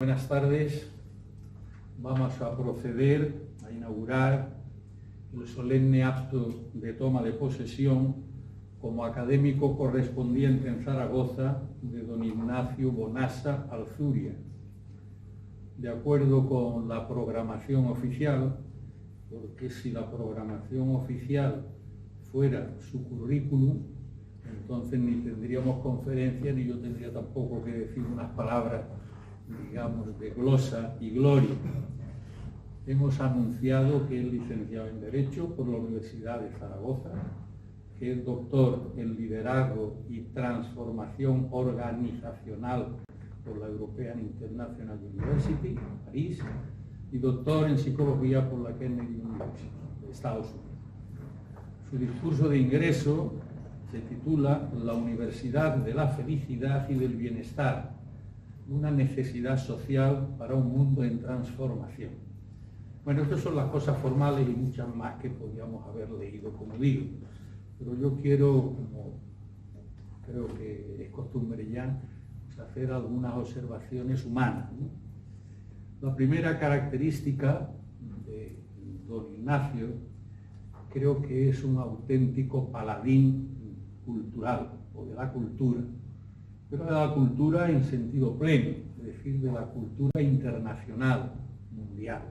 Buenas tardes. Vamos a proceder a inaugurar el solemne acto de toma de posesión como académico correspondiente en Zaragoza de don Ignacio Bonassa Alzuria. De acuerdo con la programación oficial, porque si la programación oficial fuera su currículum, entonces ni tendríamos conferencia ni yo tendría tampoco que decir unas palabras, digamos, de glosa y gloria. Hemos anunciado que es licenciado en Derecho por la Universidad de Zaragoza, que es doctor en Liderazgo y Transformación Organizacional por la European International University, en París, y doctor en Psicología por la Kennedy University, de Estados Unidos. Su discurso de ingreso se titula La Universidad de la Felicidad y del Bienestar, una necesidad social para un mundo en transformación. Bueno, estas son las cosas formales y muchas más que podríamos haber leído, como digo. Pero yo quiero, como creo que es costumbre ya, hacer algunas observaciones humanas, ¿no? La primera característica de don Ignacio creo que es un auténtico paladín cultural, o de la cultura, pero de la cultura en sentido pleno, es decir, de la cultura internacional, mundial.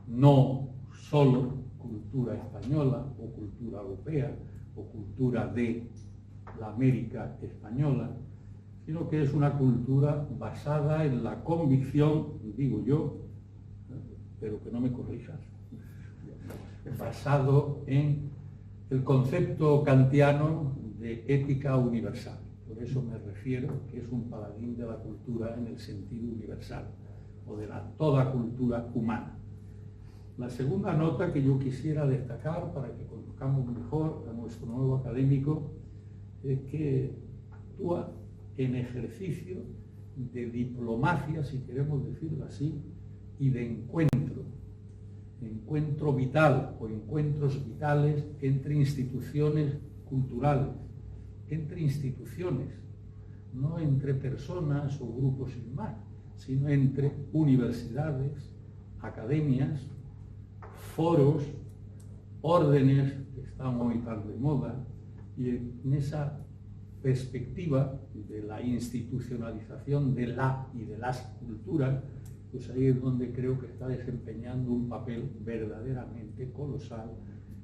No solo cultura española o cultura europea o cultura de la América española, sino que es una cultura basada en la convicción, digo yo, pero que no me corrijas, basado en el concepto kantiano de ética universal. Por eso me refiero que es un paladín de la cultura en el sentido universal, o de toda cultura humana. La segunda nota que yo quisiera destacar para que conozcamos mejor a nuestro nuevo académico es que actúa en ejercicio de diplomacia, si queremos decirlo así, y de encuentro vital o encuentros vitales entre instituciones culturales, entre instituciones, no entre personas o grupos sin más, sino entre universidades, academias, foros, órdenes que están hoy tan de moda, y en esa perspectiva de la institucionalización de la y de las culturas, pues ahí es donde creo que está desempeñando un papel verdaderamente colosal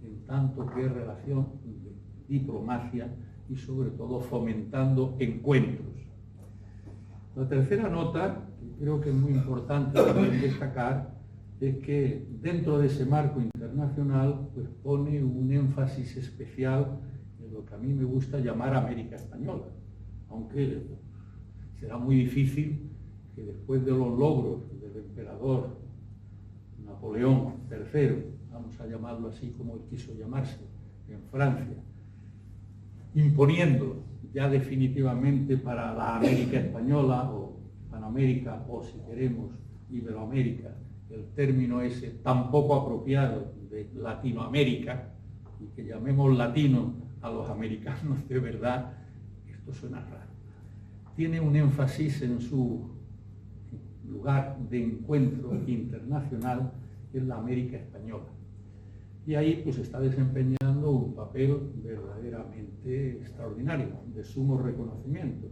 en tanto que relación de diplomacia y sobre todo fomentando encuentros. La tercera nota, que creo que es muy importante también destacar, es que dentro de ese marco internacional pues pone un énfasis especial en lo que a mí me gusta llamar América Española, aunque será muy difícil que después de los logros del emperador Napoleón III, vamos a llamarlo así como él quiso llamarse, en Francia, imponiendo ya definitivamente para la América Española o Panamérica o si queremos Iberoamérica, el término ese tan poco apropiado de Latinoamérica y que llamemos latino a los americanos de verdad, esto suena raro. Tiene un énfasis en su lugar de encuentro internacional en la América Española. Y ahí pues está desempeñando un papel verdaderamente extraordinario, de sumo reconocimiento.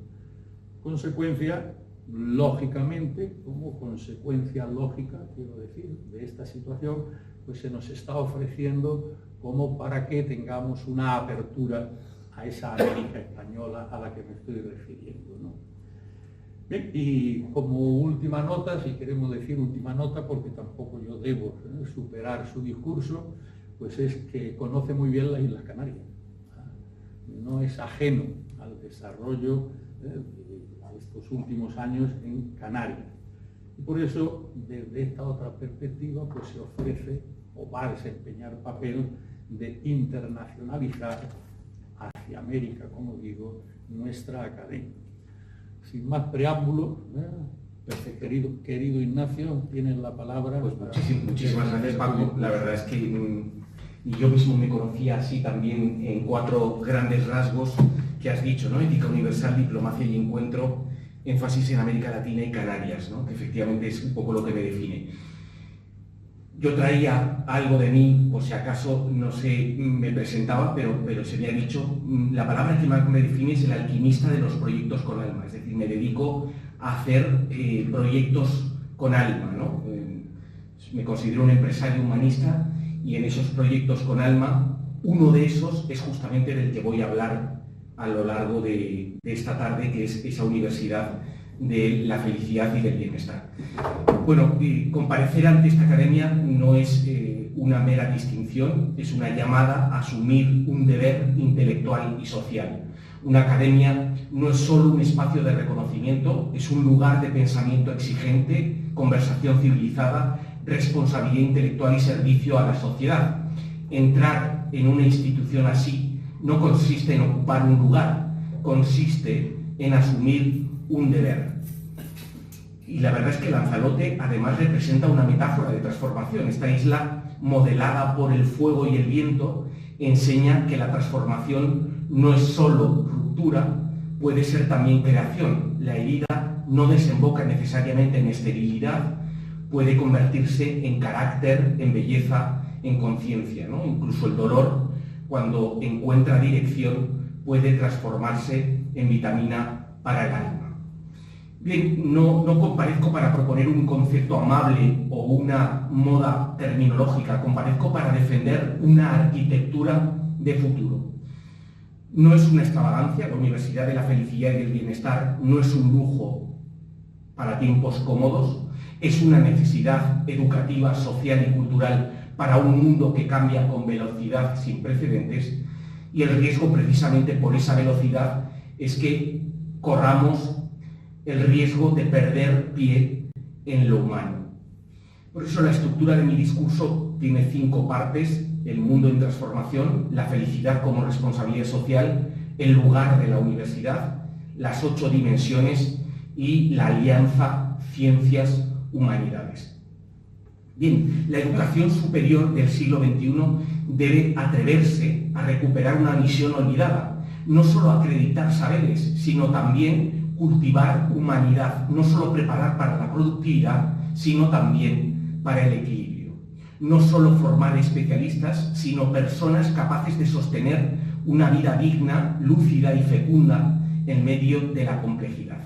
Consecuencia, lógicamente, como consecuencia lógica, quiero decir, de esta situación, pues se nos está ofreciendo como para que tengamos una apertura a esa América Española a la que me estoy refiriendo, ¿no? Bien, y como última nota, si queremos decir última nota, porque tampoco yo debo superar su discurso, pues es que conoce muy bien las Islas Canarias. No es ajeno al desarrollo de estos últimos años en Canarias. Y por eso, desde esta otra perspectiva, pues se ofrece o va a desempeñar papel de internacionalizar hacia América, como digo, nuestra academia. Sin más preámbulos, querido Ignacio, tienes la palabra. Pues muchísimas gracias, Paco. La verdad es que yo mismo me conocía así también en 4 grandes rasgos que has dicho, ¿no? Ética universal, diplomacia y encuentro. énfasis en América Latina y Canarias, ¿no? Que efectivamente es un poco lo que me define. Yo traía algo de mí, por si acaso, no sé, me presentaba, pero se me ha dicho, la palabra que más me define es el alquimista de los proyectos con alma, es decir, me dedico a hacer proyectos con alma, ¿no? Me considero un empresario humanista y en esos proyectos con alma, uno de esos es justamente del que voy a hablar a lo largo de esta tarde, que es esa universidad de la felicidad y del bienestar. Bueno, comparecer ante esta academia no es una mera distinción, es una llamada a asumir un deber intelectual y social. Una academia no es solo un espacio de reconocimiento, es un lugar de pensamiento exigente, conversación civilizada, responsabilidad intelectual y servicio a la sociedad. Entrar en una institución así no consiste en ocupar un lugar, consiste en asumir un deber. Y la verdad es que Lanzarote además representa una metáfora de transformación. Esta isla, modelada por el fuego y el viento, enseña que la transformación no es solo ruptura, puede ser también creación. La herida no desemboca necesariamente en esterilidad, puede convertirse en carácter, en belleza, en conciencia, ¿no? Incluso el dolor, cuando encuentra dirección, puede transformarse en vitamina para el alma. Bien, no comparezco para proponer un concepto amable o una moda terminológica, comparezco para defender una arquitectura de futuro. No es una extravagancia, la Universidad de la Felicidad y del Bienestar no es un lujo para tiempos cómodos, es una necesidad educativa, social y cultural para un mundo que cambia con velocidad sin precedentes, y el riesgo precisamente por esa velocidad es que corramos el riesgo de perder pie en lo humano. Por eso la estructura de mi discurso tiene 5 partes: el mundo en transformación, la felicidad como responsabilidad social, el lugar de la universidad, las 8 dimensiones y la alianza ciencias-humanidades. Bien, la educación superior del siglo XXI debe atreverse a recuperar una misión olvidada, no solo acreditar saberes, sino también cultivar humanidad, no solo preparar para la productividad, sino también para el equilibrio. No solo formar especialistas, sino personas capaces de sostener una vida digna, lúcida y fecunda en medio de la complejidad.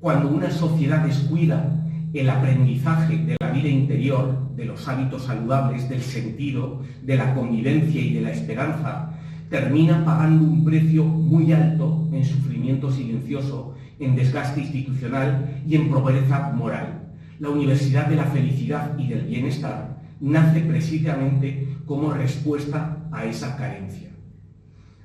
Cuando una sociedad descuida el aprendizaje de la vida interior, de los hábitos saludables, del sentido, de la convivencia y de la esperanza, termina pagando un precio muy alto en sufrimiento silencioso, en desgaste institucional y en pobreza moral. La Universidad de la Felicidad y del Bienestar nace precisamente como respuesta a esa carencia.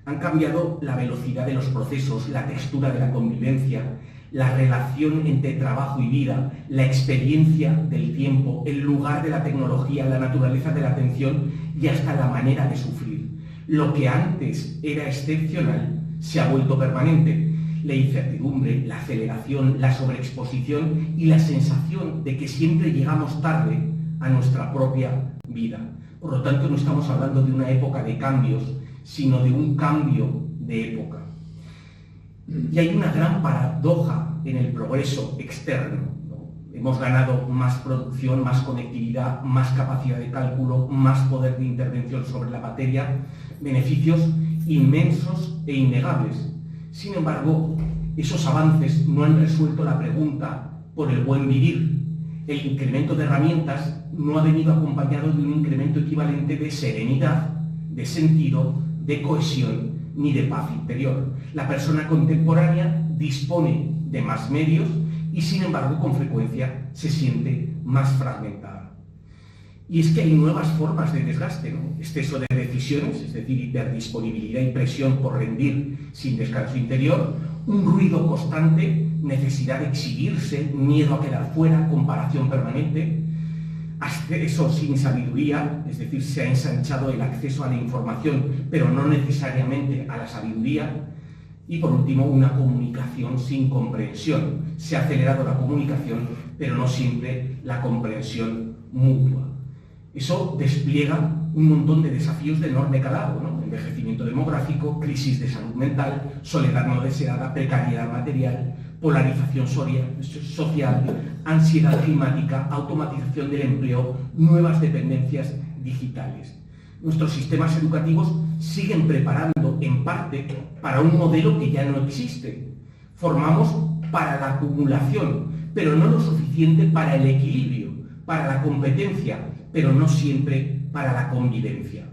Han cambiado la velocidad de los procesos, la textura de la convivencia, la relación entre trabajo y vida, la experiencia del tiempo, el lugar de la tecnología, la naturaleza de la atención y hasta la manera de sufrir. Lo que antes era excepcional se ha vuelto permanente. La incertidumbre, la aceleración, la sobreexposición y la sensación de que siempre llegamos tarde a nuestra propia vida. Por lo tanto, no estamos hablando de una época de cambios, sino de un cambio de época. Y hay una gran paradoja en el progreso externo, ¿no? Hemos ganado más producción, más conectividad, más capacidad de cálculo, más poder de intervención sobre la materia, beneficios inmensos e innegables. Sin embargo, esos avances no han resuelto la pregunta por el buen vivir. El incremento de herramientas no ha venido acompañado de un incremento equivalente de serenidad, de sentido, de cohesión ni de paz interior. La persona contemporánea dispone de más medios y, sin embargo, con frecuencia se siente más fragmentada. Y es que hay nuevas formas de desgaste, ¿no? Exceso de decisiones, es decir, hiperdisponibilidad y presión por rendir sin descanso interior, un ruido constante, necesidad de exhibirse, miedo a quedar fuera, comparación permanente, acceso sin sabiduría, es decir, se ha ensanchado el acceso a la información, pero no necesariamente a la sabiduría, y por último, una comunicación sin comprensión. Se ha acelerado la comunicación, pero no siempre la comprensión mutua. Eso despliega un montón de desafíos de enorme calado, ¿no? Envejecimiento demográfico, crisis de salud mental, soledad no deseada, precariedad material, polarización social, ansiedad climática, automatización del empleo, nuevas dependencias digitales. Nuestros sistemas educativos siguen preparando, en parte, para un modelo que ya no existe. Formamos para la acumulación, pero no lo suficiente para el equilibrio, para la competencia, pero no siempre para la convivencia.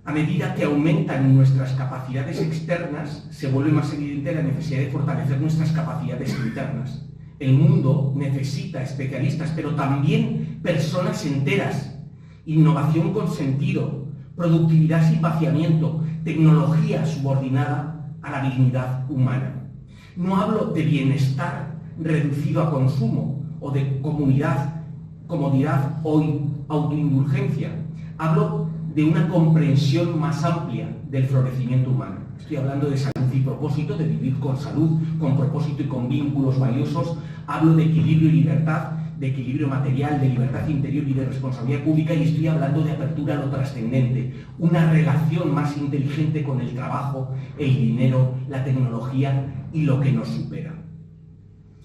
A medida que aumentan nuestras capacidades externas, se vuelve más evidente la necesidad de fortalecer nuestras capacidades internas. El mundo necesita especialistas, pero también personas enteras, innovación con sentido, productividad sin vaciamiento, tecnología subordinada a la dignidad humana. No hablo de bienestar reducido a consumo o de comodidad o autoindulgencia. Hablo de una comprensión más amplia del florecimiento humano. Estoy hablando de salud y propósito, de vivir con salud, con propósito y con vínculos valiosos. Hablo de equilibrio y libertad, de equilibrio material, de libertad interior y de responsabilidad pública, y estoy hablando de apertura a lo trascendente, una relación más inteligente con el trabajo, el dinero, la tecnología y lo que nos supera.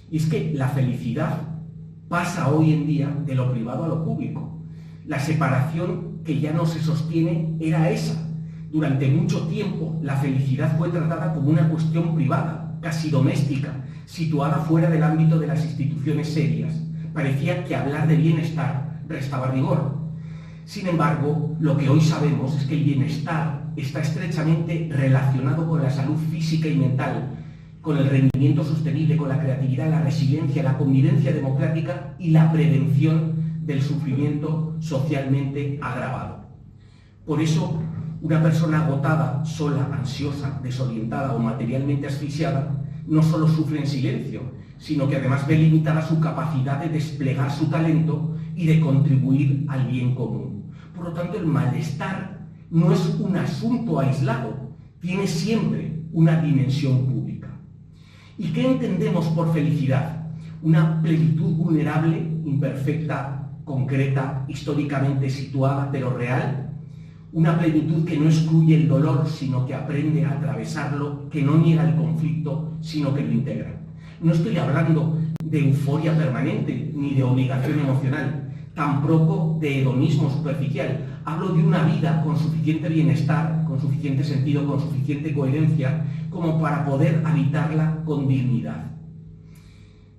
Y es que la felicidad pasa hoy en día de lo privado a lo público. La separación que ya no se sostiene era esa. Durante mucho tiempo la felicidad fue tratada como una cuestión privada, casi doméstica, situada fuera del ámbito de las instituciones serias. Parecía que hablar de bienestar restaba rigor. Sin embargo, lo que hoy sabemos es que el bienestar está estrechamente relacionado con la salud física y mental, con el rendimiento sostenible, con la creatividad, la resiliencia, la convivencia democrática y la prevención del sufrimiento socialmente agravado. Por eso, una persona agotada, sola, ansiosa, desorientada o materialmente asfixiada no solo sufre en silencio, sino que además ve limitada su capacidad de desplegar su talento y de contribuir al bien común. Por lo tanto, el malestar no es un asunto aislado, tiene siempre una dimensión pública. ¿Y qué entendemos por felicidad? Una plenitud vulnerable, imperfecta, concreta, históricamente situada, pero real. Una plenitud que no excluye el dolor, sino que aprende a atravesarlo, que no niega el conflicto, sino que lo integra. No estoy hablando de euforia permanente, ni de obligación emocional, tampoco de hedonismo superficial. Hablo de una vida con suficiente bienestar, con suficiente sentido, con suficiente coherencia, como para poder habitarla con dignidad.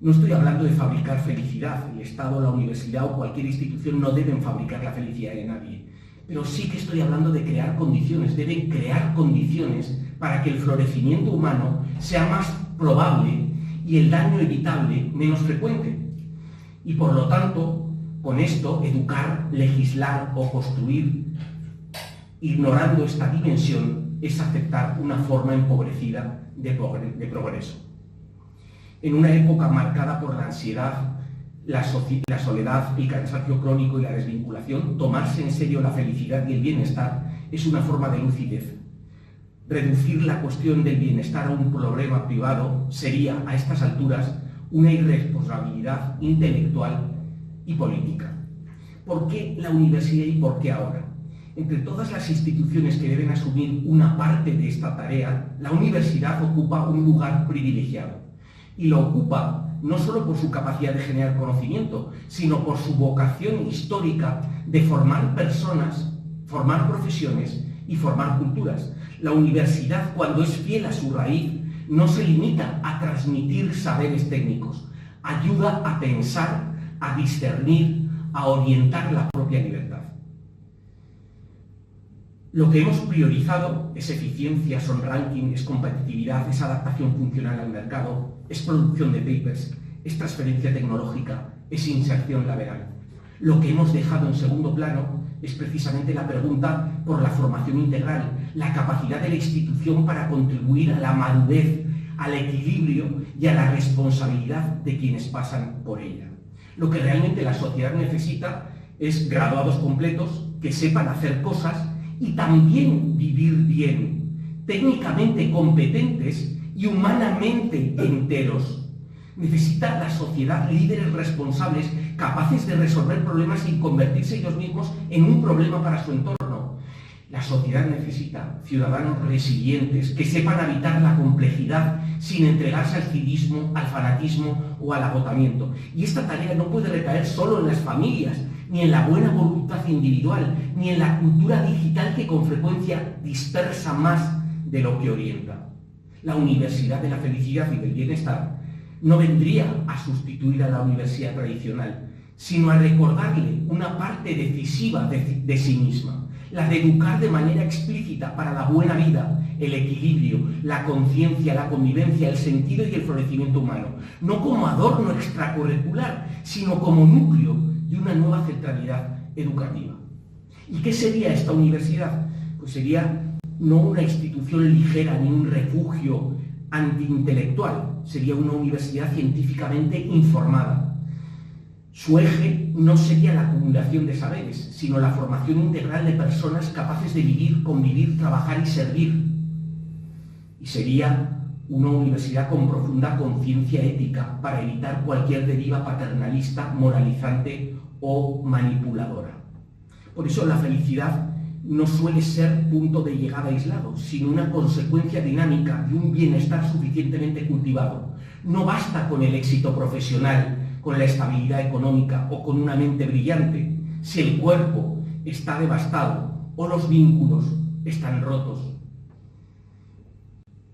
No estoy hablando de fabricar felicidad. El Estado, la universidad o cualquier institución no deben fabricar la felicidad de nadie. Pero sí que estoy hablando de crear condiciones. Deben crear condiciones para que el florecimiento humano sea más probable y el daño evitable menos frecuente. Y por lo tanto, con esto, educar, legislar o construir, ignorando esta dimensión, es aceptar una forma empobrecida de progreso. En una época marcada por la ansiedad, la soledad, el cansancio crónico y la desvinculación, tomarse en serio la felicidad y el bienestar es una forma de lucidez. Reducir la cuestión del bienestar a un problema privado sería, a estas alturas, una irresponsabilidad intelectual y política. ¿Por qué la universidad y por qué ahora? Entre todas las instituciones que deben asumir una parte de esta tarea, la universidad ocupa un lugar privilegiado. Y lo ocupa no solo por su capacidad de generar conocimiento, sino por su vocación histórica de formar personas, formar profesiones y formar culturas. La universidad, cuando es fiel a su raíz, no se limita a transmitir saberes técnicos, ayuda a pensar, a discernir, a orientar la propia libertad. Lo que hemos priorizado es eficiencia, son ranking, es competitividad, es adaptación funcional al mercado, es producción de papers, es transferencia tecnológica, es inserción laboral. Lo que hemos dejado en segundo plano es precisamente la pregunta por la formación integral, la capacidad de la institución para contribuir a la madurez, al equilibrio y a la responsabilidad de quienes pasan por ella. Lo que realmente la sociedad necesita es graduados completos que sepan hacer cosas y también vivir bien, técnicamente competentes y humanamente enteros. Necesita la sociedad líderes responsables, capaces de resolver problemas y convertirse ellos mismos en un problema para su entorno. La sociedad necesita ciudadanos resilientes que sepan habitar la complejidad sin entregarse al cinismo, al fanatismo o al agotamiento. Y esta tarea no puede recaer solo en las familias, ni en la buena voluntad individual, ni en la cultura digital que con frecuencia dispersa más de lo que orienta. La Universidad de la Felicidad y del Bienestar no vendría a sustituir a la universidad tradicional, sino a recordarle una parte decisiva de sí misma, la de educar de manera explícita para la buena vida, el equilibrio, la conciencia, la convivencia, el sentido y el florecimiento humano, no como adorno extracurricular, sino como núcleo de una nueva centralidad educativa. ¿Y qué sería esta universidad? Pues sería no una institución ligera ni un refugio antiintelectual, sería una universidad científicamente informada. Su eje no sería la acumulación de saberes, sino la formación integral de personas capaces de vivir, convivir, trabajar y servir. Y sería una universidad con profunda conciencia ética para evitar cualquier deriva paternalista, moralizante o manipuladora. Por eso la felicidad no suele ser punto de llegada aislado, sino una consecuencia dinámica de un bienestar suficientemente cultivado. No basta con el éxito profesional, con la estabilidad económica o con una mente brillante, si el cuerpo está devastado o los vínculos están rotos.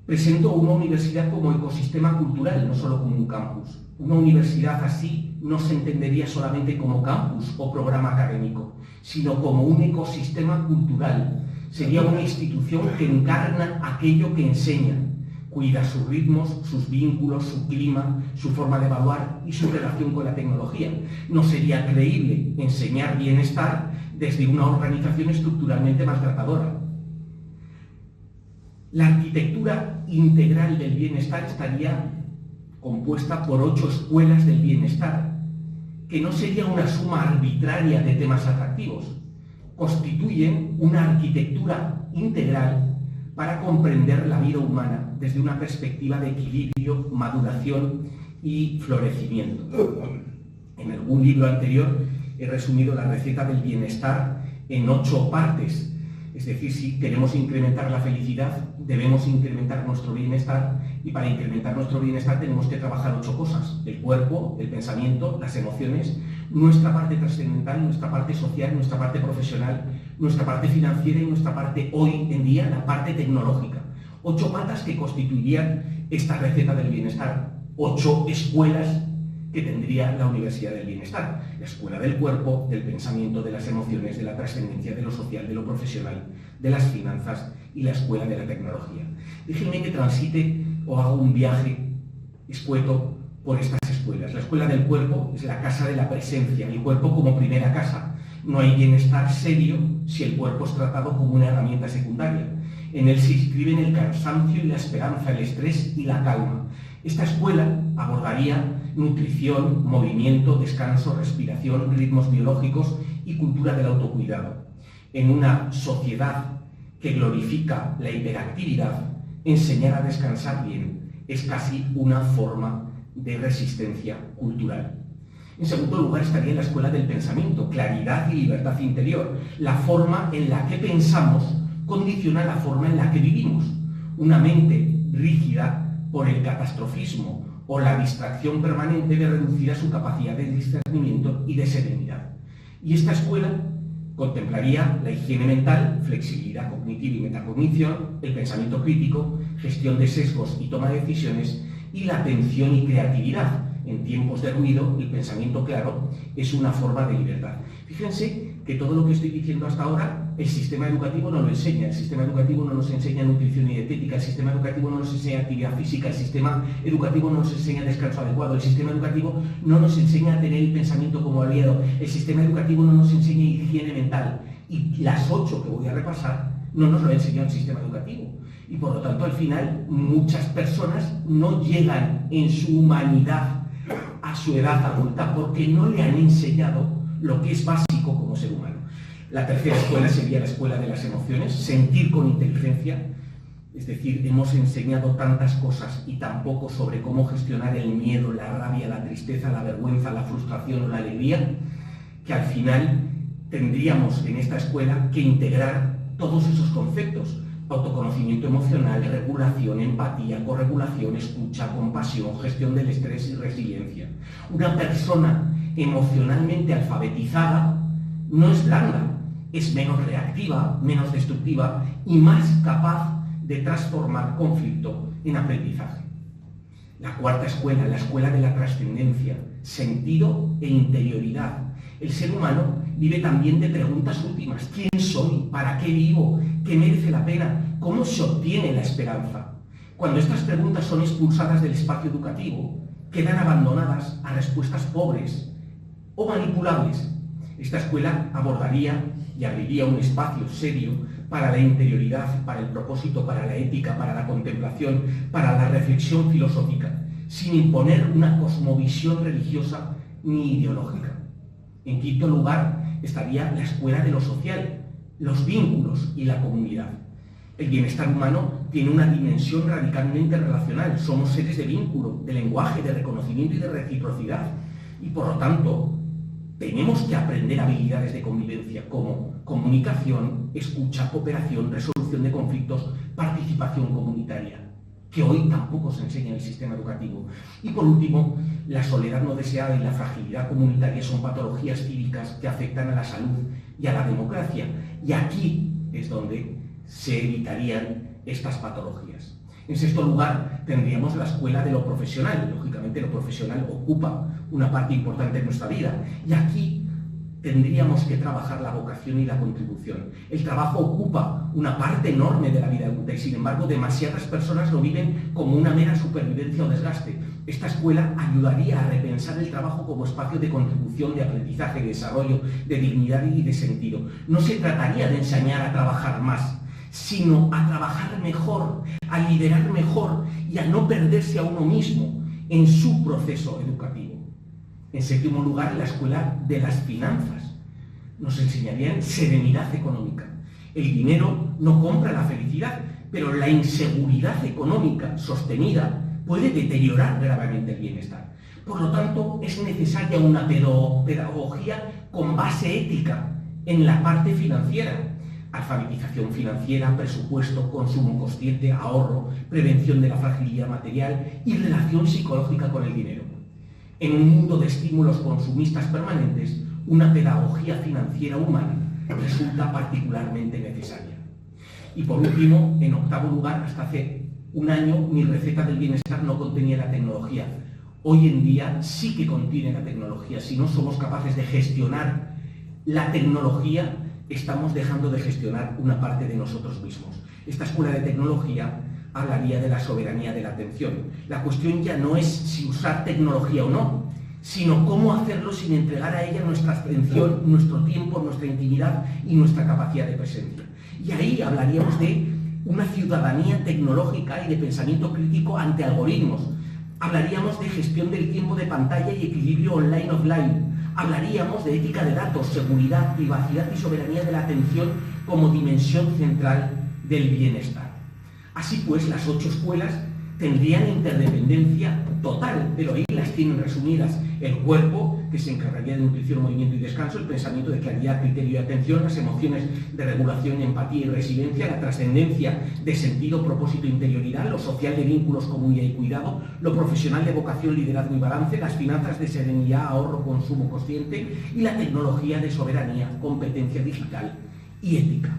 Presento una universidad como ecosistema cultural, no solo como un campus. Una universidad así no se entendería solamente como campus o programa académico, sino como un ecosistema cultural. Sería una institución que encarna aquello que enseña, cuida sus ritmos, sus vínculos, su clima, su forma de evaluar y su relación con la tecnología. No sería creíble enseñar bienestar desde una organización estructuralmente maltratadora. La arquitectura integral del bienestar estaría compuesta por 8 escuelas del bienestar, que no sería una suma arbitraria de temas atractivos. Constituyen una arquitectura integral para comprender la vida humana desde una perspectiva de equilibrio, maduración y florecimiento. En algún libro anterior he resumido la receta del bienestar en 8 partes. Es decir, si queremos incrementar la felicidad, debemos incrementar nuestro bienestar, y para incrementar nuestro bienestar tenemos que trabajar 8 cosas: el cuerpo, el pensamiento, las emociones, nuestra parte trascendental, nuestra parte social, nuestra parte profesional, nuestra parte financiera y nuestra parte, hoy en día, la parte tecnológica. 8 patas que constituirían esta receta del bienestar, 8 escuelas que tendría la Universidad del Bienestar: la escuela del cuerpo, del pensamiento, de las emociones, de la trascendencia, de lo social, de lo profesional, de las finanzas y la escuela de la tecnología. Déjenme que transite o haga un viaje escueto por estas escuelas. La escuela del cuerpo es la casa de la presencia, el cuerpo como primera casa. No hay bienestar serio si el cuerpo es tratado como una herramienta secundaria. En él se inscriben el cansancio y la esperanza, el estrés y la calma. Esta escuela abordaría nutrición, movimiento, descanso, respiración, ritmos biológicos y cultura del autocuidado. En una sociedad que glorifica la hiperactividad, enseñar a descansar bien es casi una forma de resistencia cultural. En segundo lugar estaría la escuela del pensamiento, claridad y libertad interior. La forma en la que pensamos condiciona la forma en la que vivimos. Una mente rígida por el catastrofismo o la distracción permanente ve reducida su capacidad de discernimiento y de serenidad. Y esta escuela contemplaría la higiene mental, flexibilidad cognitiva y metacognición, el pensamiento crítico, gestión de sesgos y toma de decisiones, y la atención y creatividad. En tiempos de ruido, el pensamiento claro es una forma de libertad. Fíjense que todo lo que estoy diciendo hasta ahora, el sistema educativo no lo enseña. El sistema educativo no nos enseña nutrición y dietética, el sistema educativo no nos enseña actividad física, el sistema educativo no nos enseña descanso adecuado, el sistema educativo no nos enseña a tener el pensamiento como aliado, el sistema educativo no nos enseña higiene mental. Y las 8 que voy a repasar no nos lo ha enseñado el sistema educativo. Y por lo tanto, al final, muchas personas no llegan en su humanidad a su edad adulta porque no le han enseñado lo que es básico como ser humano. La tercera escuela sería la escuela de las emociones, sentir con inteligencia. Es decir, hemos enseñado tantas cosas y tan poco sobre cómo gestionar el miedo, la rabia, la tristeza, la vergüenza, la frustración o la alegría, que al final tendríamos en esta escuela que integrar todos esos conceptos: autoconocimiento emocional, regulación, empatía, corregulación, escucha, compasión, gestión del estrés y resiliencia. Una persona emocionalmente alfabetizada no es blanda, es menos reactiva, menos destructiva y más capaz de transformar conflicto en aprendizaje. La cuarta escuela, la escuela de la trascendencia, sentido e interioridad. El ser humano vive también de preguntas últimas: ¿quién soy? ¿Para qué vivo? ¿Qué merece la pena? ¿Cómo se obtiene la esperanza? Cuando estas preguntas son expulsadas del espacio educativo, quedan abandonadas a respuestas pobres o manipulables. Esta escuela abordaría y abriría un espacio serio para la interioridad, para el propósito, para la ética, para la contemplación, para la reflexión filosófica, sin imponer una cosmovisión religiosa ni ideológica. En quinto lugar estaría la escuela de lo social, los vínculos y la comunidad. El bienestar humano tiene una dimensión radicalmente relacional. Somos seres de vínculo, de lenguaje, de reconocimiento y de reciprocidad. Y por lo tanto, tenemos que aprender habilidades de convivencia como comunicación, escucha, cooperación, resolución de conflictos, participación comunitaria, que hoy tampoco se enseña en el sistema educativo. Y por último, la soledad no deseada y la fragilidad comunitaria son patologías cívicas que afectan a la salud y a la democracia. Y aquí es donde se evitarían estas patologías. En sexto lugar, tendríamos la escuela de lo profesional. Lógicamente, lo profesional ocupa una parte importante de nuestra vida. Y aquí tendríamos que trabajar la vocación y la contribución. El trabajo ocupa una parte enorme de la vida adulta y, sin embargo, demasiadas personas lo viven como una mera supervivencia o desgaste. Esta escuela ayudaría a repensar el trabajo como espacio de contribución, de aprendizaje, de desarrollo, de dignidad y de sentido. No se trataría de enseñar a trabajar más, sino a trabajar mejor, a liderar mejor y a no perderse a uno mismo en su proceso educativo. En séptimo lugar, la escuela de las finanzas. Nos enseñarían serenidad económica. El dinero no compra la felicidad, pero la inseguridad económica sostenida puede deteriorar gravemente el bienestar. Por lo tanto, es necesaria una pedagogía con base ética en la parte financiera. Alfabetización financiera, presupuesto, consumo consciente, ahorro, prevención de la fragilidad material y relación psicológica con el dinero. En un mundo de estímulos consumistas permanentes, una pedagogía financiera humana resulta particularmente necesaria. Y por último, en octavo lugar, hasta hace un año, mi receta del bienestar no contenía la tecnología. Hoy en día sí que contiene la tecnología. Si no somos capaces de gestionar la tecnología, estamos dejando de gestionar una parte de nosotros mismos. Esta escuela de tecnología hablaría de la soberanía de la atención. La cuestión ya no es si usar tecnología o no, sino cómo hacerlo sin entregar a ella nuestra atención, nuestro tiempo, nuestra intimidad y nuestra capacidad de presencia. Y ahí hablaríamos de una ciudadanía tecnológica y de pensamiento crítico ante algoritmos. Hablaríamos de gestión del tiempo de pantalla y equilibrio online-offline. Hablaríamos de ética de datos, seguridad, privacidad y soberanía de la atención como dimensión central del bienestar. Así pues, las 8 escuelas tendrían interdependencia total, pero ahí las tienen resumidas: el cuerpo, que se encargaría de nutrición, movimiento y descanso; el pensamiento, de claridad, criterio y atención; las emociones, de regulación, empatía y resiliencia; la trascendencia, de sentido, propósito e interioridad; lo social, de vínculos, comunidad y cuidado; lo profesional, de vocación, liderazgo y balance; las finanzas, de serenidad, ahorro, consumo consciente; y la tecnología, de soberanía, competencia digital y ética.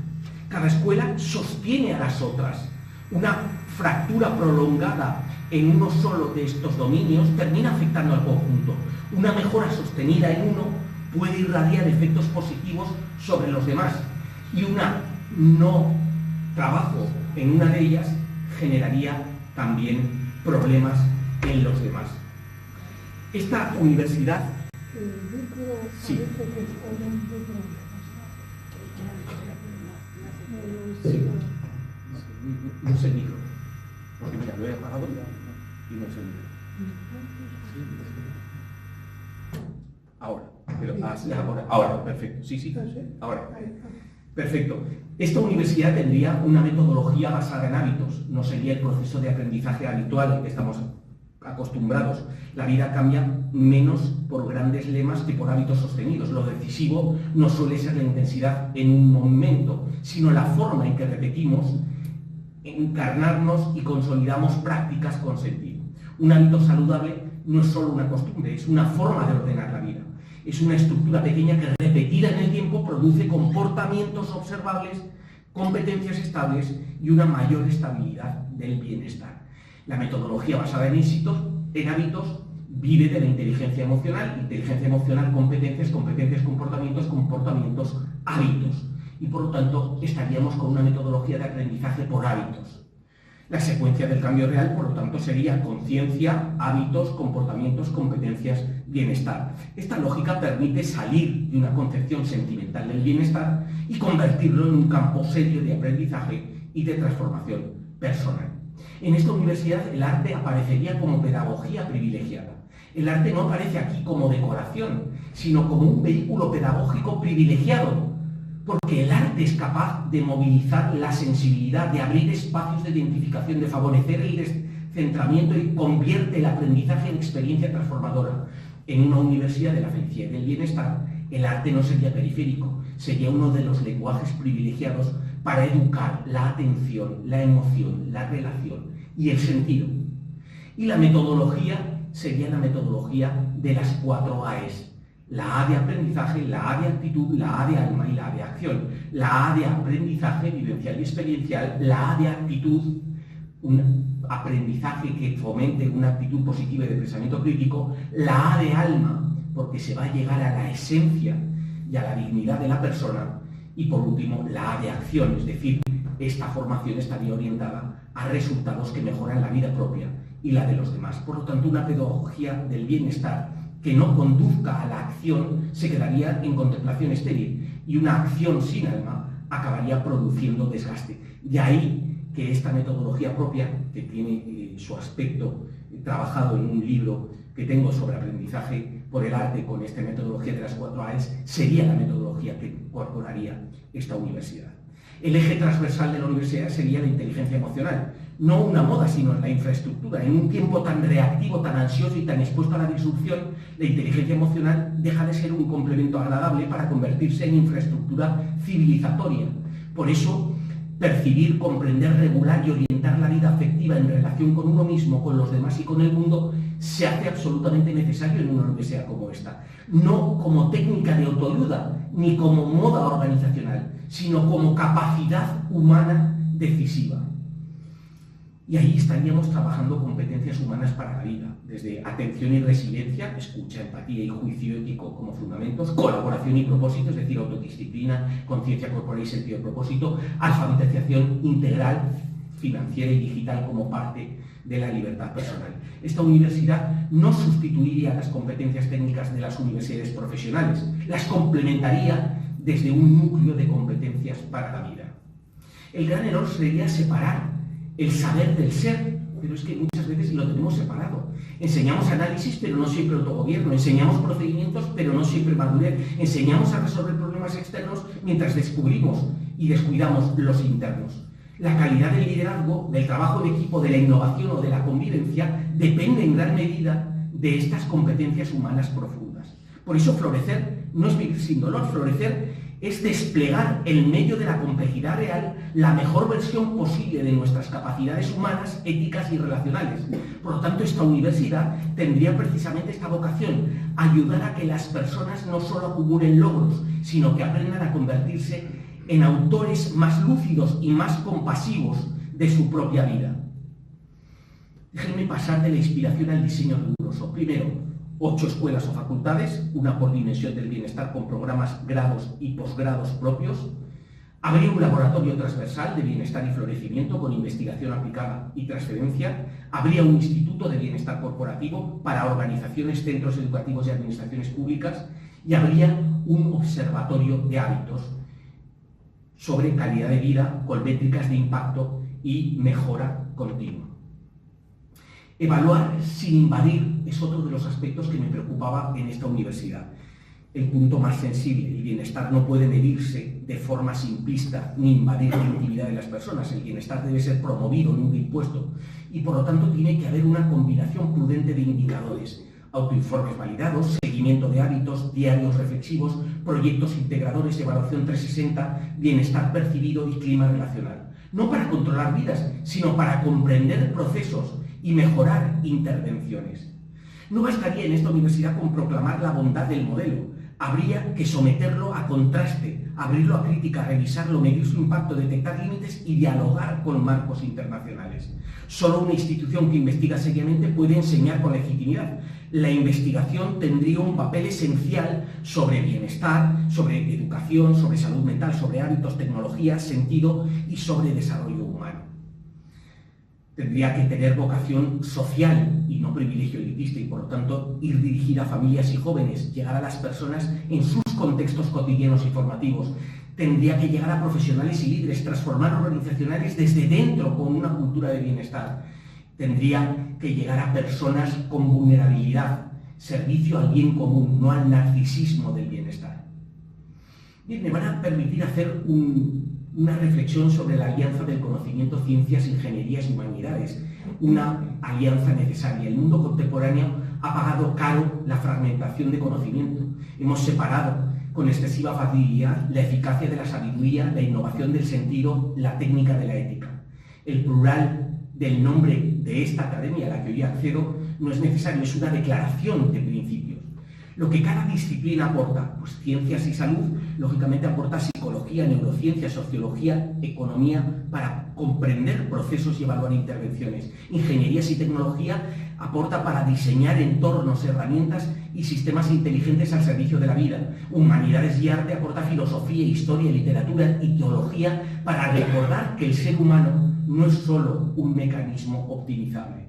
Cada escuela sostiene a las otras. Una fractura prolongada en uno solo de estos dominios termina afectando al conjunto. Una mejora sostenida en uno puede irradiar efectos positivos sobre los demás, y una no trabajo en una de ellas generaría también problemas en los demás. Esta universidad... Sí. Sí. No es el micro, porque mira, lo he apagado y no es el micro. Ahora, perfecto. Sí, ahora. Perfecto. Esta universidad tendría una metodología basada en hábitos, no sería el proceso de aprendizaje habitual que estamos acostumbrados. La vida cambia menos por grandes lemas que por hábitos sostenidos. Lo decisivo no suele ser la intensidad en un momento, sino la forma en que repetimos, encarnarnos y consolidamos prácticas con sentido. Un hábito saludable no es solo una costumbre, es una forma de ordenar la vida. Es una estructura pequeña que repetida en el tiempo produce comportamientos observables, competencias estables y una mayor estabilidad del bienestar. La metodología basada en hábitos, vive de la inteligencia emocional, competencias, comportamientos, hábitos. Y por lo tanto estaríamos con una metodología de aprendizaje por hábitos. La secuencia del cambio real, por lo tanto, sería conciencia, hábitos, comportamientos, competencias, bienestar. Esta lógica permite salir de una concepción sentimental del bienestar y convertirlo en un campo serio de aprendizaje y de transformación personal. En esta universidad el arte aparecería como pedagogía privilegiada. El arte no aparece aquí como decoración, sino como un vehículo pedagógico privilegiado, porque el arte es capaz de movilizar la sensibilidad, de abrir espacios de identificación, de favorecer el descentramiento y convierte el aprendizaje en experiencia transformadora. En una universidad de la felicidad y del bienestar, el arte no sería periférico, sería uno de los lenguajes privilegiados para educar la atención, la emoción, la relación y el sentido. Y la metodología sería la metodología de las 4 A's. La A de aprendizaje, la A de actitud, la A de alma y la A de acción. La A de aprendizaje vivencial y experiencial, la A de actitud, un aprendizaje que fomente una actitud positiva y de pensamiento crítico, la A de alma, porque se va a llegar a la esencia y a la dignidad de la persona, y por último la A de acción, es decir, esta formación estaría orientada a resultados que mejoran la vida propia y la de los demás. Por lo tanto, una pedagogía del bienestar que no conduzca a la acción se quedaría en contemplación estéril, y una acción sin alma acabaría produciendo desgaste. De ahí que esta metodología propia, que tiene su aspecto trabajado en un libro que tengo sobre aprendizaje por el arte con esta metodología de las 4 A's, sería la metodología que incorporaría esta universidad. El eje transversal de la universidad sería la inteligencia emocional, no una moda, sino la infraestructura. En un tiempo tan reactivo, tan ansioso y tan expuesto a la disrupción, la inteligencia emocional deja de ser un complemento agradable para convertirse en infraestructura civilizatoria. Por eso, percibir, comprender, regular y orientar la vida afectiva en relación con uno mismo, con los demás y con el mundo se hace absolutamente necesario en una universidad como esta. No como técnica de autoayuda, ni como moda organizacional, sino como capacidad humana decisiva. Y ahí estaríamos trabajando competencias humanas para la vida, desde atención y resiliencia, escucha, empatía y juicio ético como fundamentos, colaboración y propósito, es decir, autodisciplina, conciencia corporal y sentido de propósito, alfabetización integral, financiera y digital como parte de la libertad personal. Esta universidad no sustituiría las competencias técnicas de las universidades profesionales, las complementaría desde un núcleo de competencias para la vida. El gran error sería separar el saber del ser, pero es que muchas veces lo tenemos separado. Enseñamos análisis, pero no siempre autogobierno. Enseñamos procedimientos, pero no siempre madurez. Enseñamos a resolver problemas externos mientras descubrimos y descuidamos los internos. La calidad del liderazgo, del trabajo de equipo, de la innovación o de la convivencia depende en gran medida de estas competencias humanas profundas. Por eso florecer no es vivir sin dolor, florecer es desplegar en medio de la complejidad real la mejor versión posible de nuestras capacidades humanas, éticas y relacionales. Por lo tanto, esta universidad tendría precisamente esta vocación, ayudar a que las personas no solo acumulen logros, sino que aprendan a convertirse en autores más lúcidos y más compasivos de su propia vida. Déjenme pasar de la inspiración al diseño riguroso. Primero, 8 escuelas o facultades, una por dimensión del bienestar con programas, grados y posgrados propios. Habría un laboratorio transversal de bienestar y florecimiento con investigación aplicada y transferencia. Habría un instituto de bienestar corporativo para organizaciones, centros educativos y administraciones públicas. Y habría un observatorio de hábitos sobre calidad de vida, con métricas de impacto y mejora continua. Evaluar sin invadir es otro de los aspectos que me preocupaba en esta universidad. el punto más sensible. El bienestar no puede medirse de forma simplista ni invadir la intimidad de las personas. El bienestar debe ser promovido, nunca impuesto. Y por lo tanto tiene que haber una combinación prudente de indicadores. Autoinformes validados, seguimiento de hábitos, diarios reflexivos, proyectos integradores, evaluación 360, bienestar percibido y clima relacional. No para controlar vidas, sino para comprender procesos y mejorar intervenciones. No bastaría en esta universidad con proclamar la bondad del modelo. Habría que someterlo a contraste, abrirlo a crítica, revisarlo, medir su impacto, detectar límites y dialogar con marcos internacionales. Solo una institución que investiga seriamente puede enseñar con legitimidad. La investigación tendría un papel esencial sobre bienestar, sobre educación, sobre salud mental, sobre hábitos, tecnología, sentido y sobre desarrollo humano. Tendría que tener vocación social y no privilegio elitista y, por lo tanto, ir dirigida a familias y jóvenes, llegar a las personas en sus contextos cotidianos y formativos. Tendría que llegar a profesionales y líderes, transformar organizacionales desde dentro con una cultura de bienestar. Tendría que llegar a personas con vulnerabilidad, servicio al bien común, no al narcisismo del bienestar. Bien, me van a permitir hacer una reflexión sobre la alianza del conocimiento, ciencias, ingenierías y humanidades, una alianza necesaria. El mundo contemporáneo ha pagado caro la fragmentación de conocimiento. Hemos separado con excesiva facilidad la eficacia de la sabiduría, la innovación del sentido, la técnica de la ética. El plural del nombre de esta academia a la que hoy accedo no es necesario, es una declaración de principios. Lo que cada disciplina aporta, pues ciencias y salud, lógicamente aporta psicología, neurociencia, sociología, economía, para comprender procesos y evaluar intervenciones. Ingenierías y tecnología aporta para diseñar entornos, herramientas y sistemas inteligentes al servicio de la vida. Humanidades y arte aporta filosofía, historia, literatura y teología para recordar que el ser humano no es solo un mecanismo optimizable.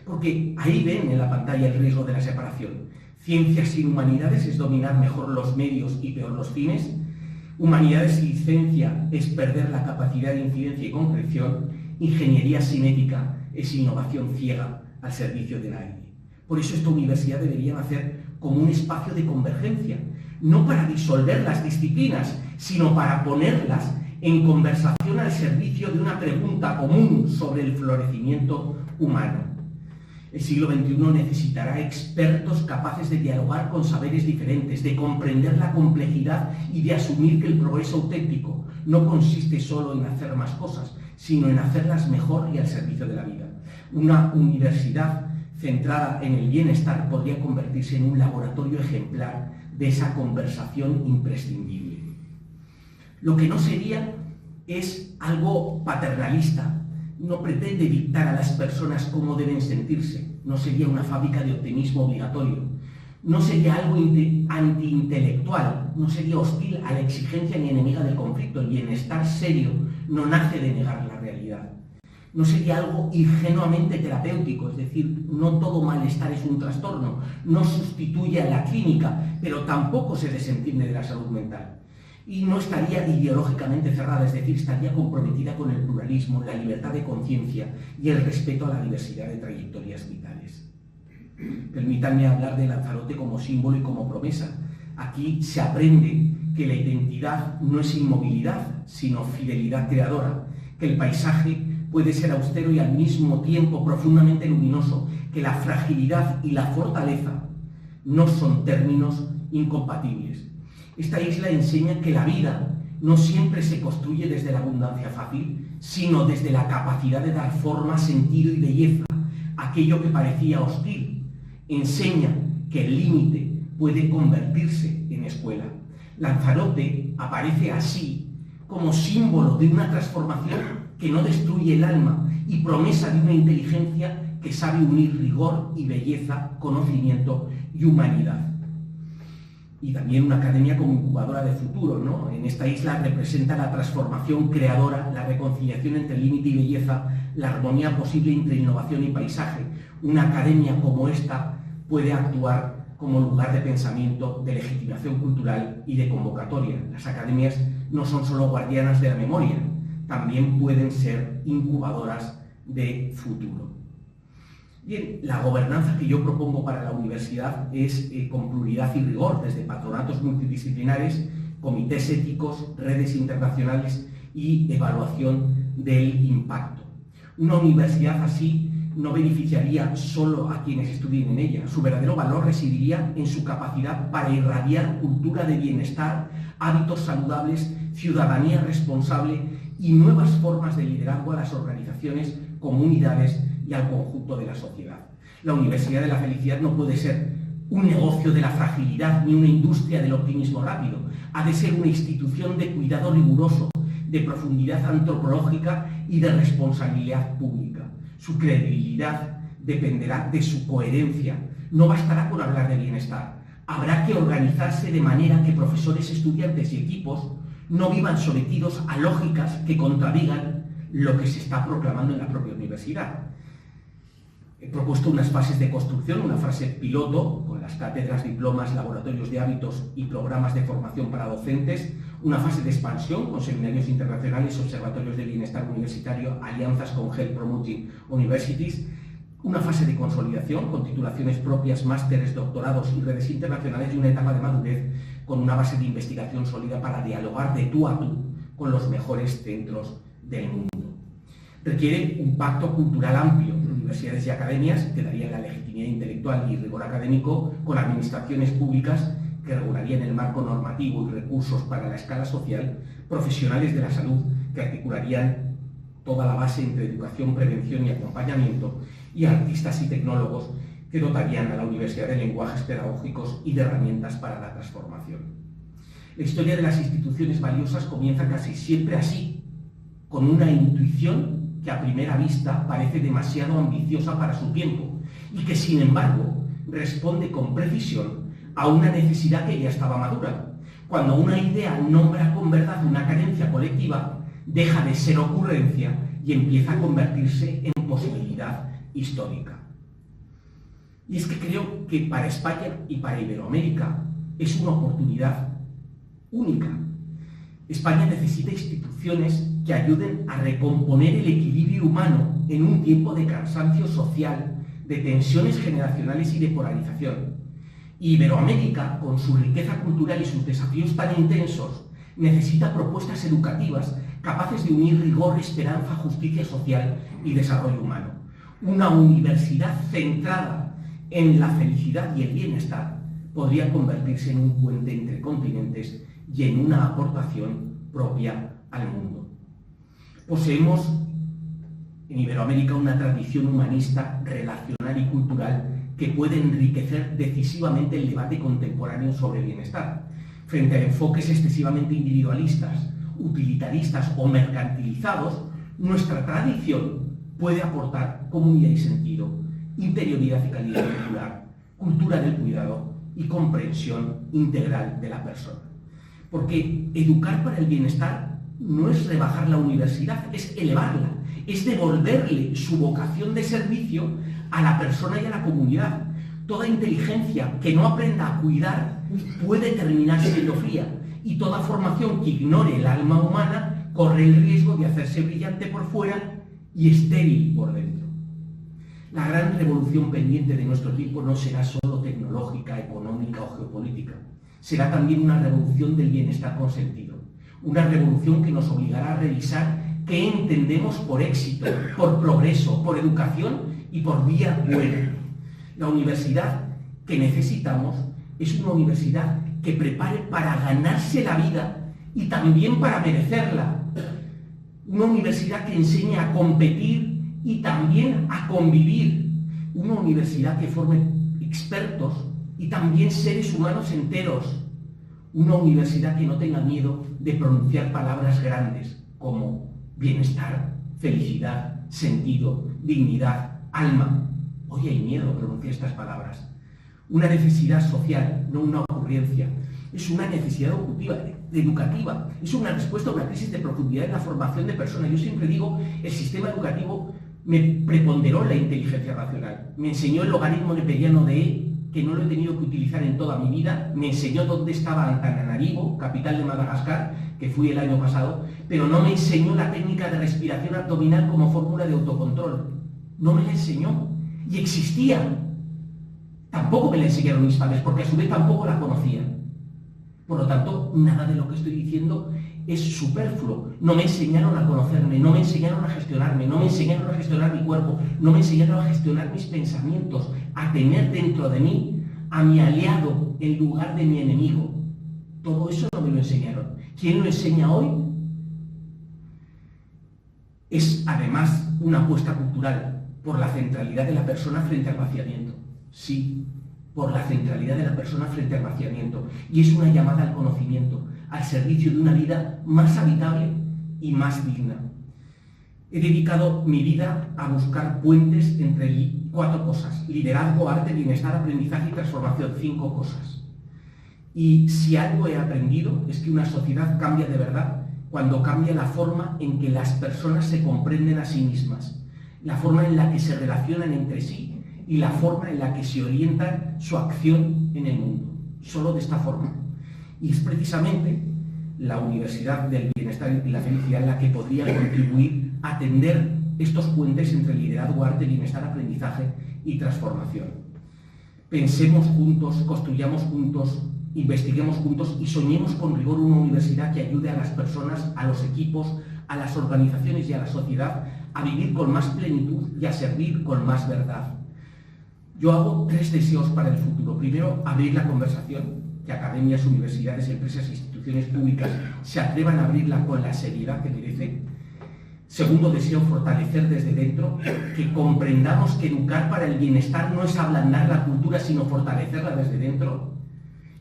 Porque ahí ven en la pantalla el riesgo de la separación. Ciencias sin humanidades es dominar mejor los medios y peor los fines. Humanidades sin ciencia es perder la capacidad de incidencia y concreción. Ingeniería sin ética es innovación ciega al servicio de nadie. Por eso esta universidad debería nacer como un espacio de convergencia, no para disolver las disciplinas, sino para ponerlas en conversación al servicio de una pregunta común sobre el florecimiento humano. El siglo XXI necesitará expertos capaces de dialogar con saberes diferentes, de comprender la complejidad y de asumir que el progreso auténtico no consiste solo en hacer más cosas, sino en hacerlas mejor y al servicio de la vida. Una universidad centrada en el bienestar podría convertirse en un laboratorio ejemplar de esa conversación imprescindible. Lo que no sería es algo paternalista. No pretende dictar a las personas cómo deben sentirse, no sería una fábrica de optimismo obligatorio, no sería algo antiintelectual, no sería hostil a la exigencia ni enemiga del conflicto. El bienestar serio no nace de negar la realidad. No sería algo ingenuamente terapéutico, es decir, no todo malestar es un trastorno, no sustituye a la clínica, pero tampoco se desentiende de la salud mental. Y no estaría ideológicamente cerrada, es decir, estaría comprometida con el pluralismo, la libertad de conciencia y el respeto a la diversidad de trayectorias vitales. Permítanme hablar de Lanzarote como símbolo y como promesa. Aquí se aprende que la identidad no es inmovilidad, sino fidelidad creadora, que el paisaje puede ser austero y al mismo tiempo profundamente luminoso, que la fragilidad y la fortaleza no son términos incompatibles. Esta isla enseña que la vida no siempre se construye desde la abundancia fácil, sino desde la capacidad de dar forma, sentido y belleza a aquello que parecía hostil. Enseña que el límite puede convertirse en escuela. Lanzarote aparece así como símbolo de una transformación que no destruye el alma y promesa de una inteligencia que sabe unir rigor y belleza, conocimiento y humanidad. Y también una academia como incubadora de futuro, ¿no? En esta isla representa la transformación creadora, la reconciliación entre límite y belleza, la armonía posible entre innovación y paisaje. Una academia como esta puede actuar como lugar de pensamiento, de legitimación cultural y de convocatoria. Las academias no son solo guardianas de la memoria, también pueden ser incubadoras de futuro. Bien, la gobernanza que yo propongo para la universidad es con pluralidad y rigor, desde patronatos multidisciplinares, comités éticos, redes internacionales y evaluación del impacto. Una universidad así no beneficiaría solo a quienes estudien en ella. Su verdadero valor residiría en su capacidad para irradiar cultura de bienestar, hábitos saludables, ciudadanía responsable y nuevas formas de liderazgo a las organizaciones, comunidades y al conjunto de la sociedad. La Universidad de la Felicidad no puede ser un negocio de la fragilidad ni una industria del optimismo rápido. Ha de ser una institución de cuidado riguroso, de profundidad antropológica y de responsabilidad pública. Su credibilidad dependerá de su coherencia. No bastará con hablar de bienestar. Habrá que organizarse de manera que profesores, estudiantes y equipos no vivan sometidos a lógicas que contradigan lo que se está proclamando en la propia universidad. He propuesto unas fases de construcción, una fase piloto, con las cátedras, diplomas, laboratorios de hábitos y programas de formación para docentes, una fase de expansión, con seminarios internacionales, observatorios de bienestar universitario, alianzas con Health Promoting Universities, una fase de consolidación, con titulaciones propias, másteres, doctorados y redes internacionales, y una etapa de madurez, con una base de investigación sólida para dialogar de tú a tú con los mejores centros del mundo. Requiere un pacto cultural amplio, universidades y academias que darían la legitimidad intelectual y rigor académico, con administraciones públicas que regularían el marco normativo y recursos para la escala social, profesionales de la salud que articularían toda la base entre educación, prevención y acompañamiento, y artistas y tecnólogos que dotarían a la universidad de lenguajes pedagógicos y de herramientas para la transformación. La historia de las instituciones valiosas comienza casi siempre así, con una intuición que a primera vista parece demasiado ambiciosa para su tiempo y que, sin embargo, responde con precisión a una necesidad que ya estaba madura. Cuando una idea nombra con verdad una carencia colectiva, deja de ser ocurrencia y empieza a convertirse en posibilidad histórica. Y es que creo que para España y para Iberoamérica es una oportunidad única. España necesita instituciones que ayuden a recomponer el equilibrio humano en un tiempo de cansancio social, de tensiones generacionales y de polarización. Iberoamérica, con su riqueza cultural y sus desafíos tan intensos, necesita propuestas educativas capaces de unir rigor, esperanza, justicia social y desarrollo humano. Una universidad centrada en la felicidad y el bienestar podría convertirse en un puente entre continentes y en una aportación propia al mundo. Poseemos en Iberoamérica una tradición humanista, relacional y cultural que puede enriquecer decisivamente el debate contemporáneo sobre bienestar. Frente a enfoques excesivamente individualistas, utilitaristas o mercantilizados, nuestra tradición puede aportar comunidad y sentido, interioridad y calidad cultural, cultura del cuidado y comprensión integral de la persona. Porque educar para el bienestar no es rebajar la universidad, es elevarla, es devolverle su vocación de servicio a la persona y a la comunidad. Toda inteligencia que no aprenda a cuidar puede terminar siendo fría, y toda formación que ignore el alma humana corre el riesgo de hacerse brillante por fuera y estéril por dentro. La gran revolución pendiente de nuestro tiempo no será solo tecnológica, económica o geopolítica. Será también una revolución del bienestar consentido. Una revolución que nos obligará a revisar qué entendemos por éxito, por progreso, por educación y por vía buena. La universidad que necesitamos es una universidad que prepare para ganarse la vida y también para merecerla. Una universidad que enseñe a competir y también a convivir. Una universidad que forme expertos y también seres humanos enteros. Una universidad que no tenga miedo de pronunciar palabras grandes como bienestar, felicidad, sentido, dignidad, alma. Hoy hay miedo a pronunciar estas palabras. Una necesidad social, no una ocurrencia. Es una necesidad educativa. Es una respuesta a una crisis de profundidad en la formación de personas. Yo siempre digo, el sistema educativo me preponderó la inteligencia racional. Me enseñó el logaritmo neperiano de E, que no lo he tenido que utilizar en toda mi vida. Me enseñó dónde estaba Antananarivo, capital de Madagascar, que fui el año pasado, pero no me enseñó la técnica de respiración abdominal como fórmula de autocontrol. No me la enseñó. y existía. Tampoco me la enseñaron mis padres, porque a su vez tampoco la conocían. Por lo tanto, nada de lo que estoy diciendo es superfluo. No me enseñaron a conocerme, no me enseñaron a gestionarme, no me enseñaron a gestionar mi cuerpo, no me enseñaron a gestionar mis pensamientos, a tener dentro de mí a mi aliado en lugar de mi enemigo. Todo eso no me lo enseñaron. ¿Quién lo enseña hoy? Es además una apuesta cultural por la centralidad de la persona frente al vaciamiento. Sí, por la centralidad de la persona frente al vaciamiento. Y es una llamada al conocimiento, al servicio de una vida más habitable y más digna. He dedicado mi vida a buscar puentes entre 4 cosas: liderazgo, arte, bienestar, aprendizaje y transformación. 5 cosas. Y si algo he aprendido es que una sociedad cambia de verdad cuando cambia la forma en que las personas se comprenden a sí mismas, la forma en la que se relacionan entre sí y la forma en la que se orienta su acción en el mundo. Solo de esta forma. Y es precisamente la Universidad del Bienestar y la Felicidad la que podría contribuir a tender estos puentes entre liderazgo, arte, bienestar, aprendizaje y transformación. Pensemos juntos, construyamos juntos, investiguemos juntos y soñemos con rigor una universidad que ayude a las personas, a los equipos, a las organizaciones y a la sociedad a vivir con más plenitud y a servir con más verdad. Yo hago 3 deseos para el futuro. Primero, abrir la conversación, que academias, universidades, empresas e instituciones públicas se atrevan a abrirla con la seriedad que merece. Segundo deseo, fortalecer desde dentro, que comprendamos que educar para el bienestar no es ablandar la cultura, sino fortalecerla desde dentro.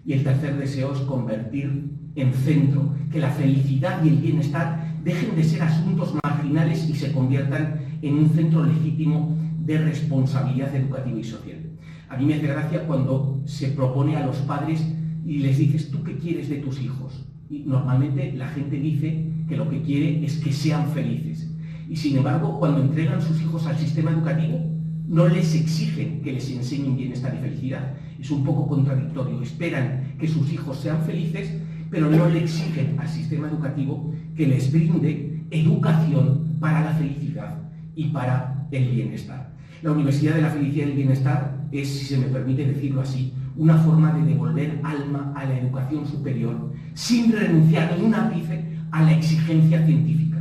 Y el tercer deseo es convertir en centro, que la felicidad y el bienestar dejen de ser asuntos marginales y se conviertan en un centro legítimo de responsabilidad educativa y social. A mí me hace gracia cuando se propone a los padres y les dices, ¿tú qué quieres de tus hijos? Y normalmente la gente dice que lo que quiere es que sean felices. Y sin embargo, cuando entregan sus hijos al sistema educativo, no les exigen que les enseñen bienestar y felicidad. Es un poco contradictorio. Esperan que sus hijos sean felices, pero no le exigen al sistema educativo que les brinde educación para la felicidad y para el bienestar. La Universidad de la Felicidad y el Bienestar es, si se me permite decirlo así, una forma de devolver alma a la educación superior sin renunciar ni un ápice a la exigencia científica.